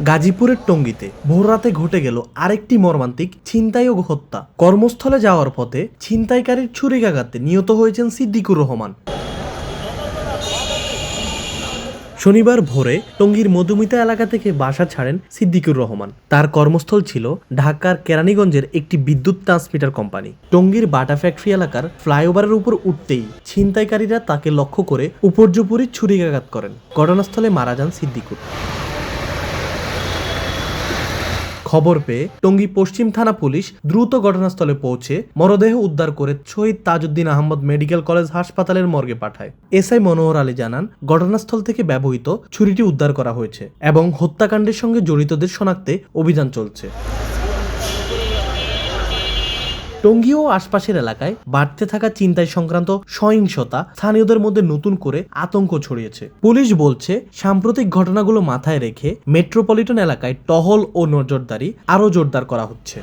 গাজীপুরের টঙ্গীতে ভোররাতে ঘটে গেল আরেকটি মর্মান্তিক ছিনতাই ও হত্যা। কর্মস্থলে যাওয়ার পথে ছিনতাইকারীর ছুরিকাঘাতে নিহত হয়েছেন সিদ্দিকুর রহমান। শনিবার ভোরে টঙ্গীর মধুমিতা এলাকা থেকে বাসা ছাড়েন সিদ্দিকুর রহমান। তার কর্মস্থল ছিল ঢাকার কেরানীগঞ্জের একটি বিদ্যুৎ ট্রান্সমিটার কোম্পানি। টঙ্গীর বাটা ফ্যাক্টরি এলাকার ফ্লাইওভারের উপর উঠতেই ছিনতাইকারীরা তাকে লক্ষ্য করে উপর্যুপরি ছুরিকাঘাত করেন। ঘটনাস্থলে মারা যান সিদ্দিকুর। খবর পেয়ে টঙ্গী পশ্চিম থানা পুলিশ দ্রুত ঘটনাস্থলে পৌঁছে মরদেহ উদ্ধার করে শহীদ তাজউদ্দিন আহমদ মেডিকেল কলেজ হাসপাতালের মর্গে পাঠায়। এসআই মনোহর আলী জানান, ঘটনাস্থল থেকে ব্যবহৃত ছুরিটি উদ্ধার করা হয়েছে এবং হত্যাকাণ্ডের সঙ্গে জড়িতদের শনাক্তে অভিযান চলছে। টঙ্গী ও আশপাশের এলাকায় বাড়তে থাকা ছিনতাই সংক্রান্ত সহিংসতা স্থানীয়দের মধ্যে নতুন করে আতঙ্ক ছড়িয়েছে। পুলিশ বলছে, সাম্প্রতিক ঘটনাগুলো মাথায় রেখে মেট্রোপলিটন এলাকায় টহল ও নজরদারি আরও জোরদার করা হচ্ছে।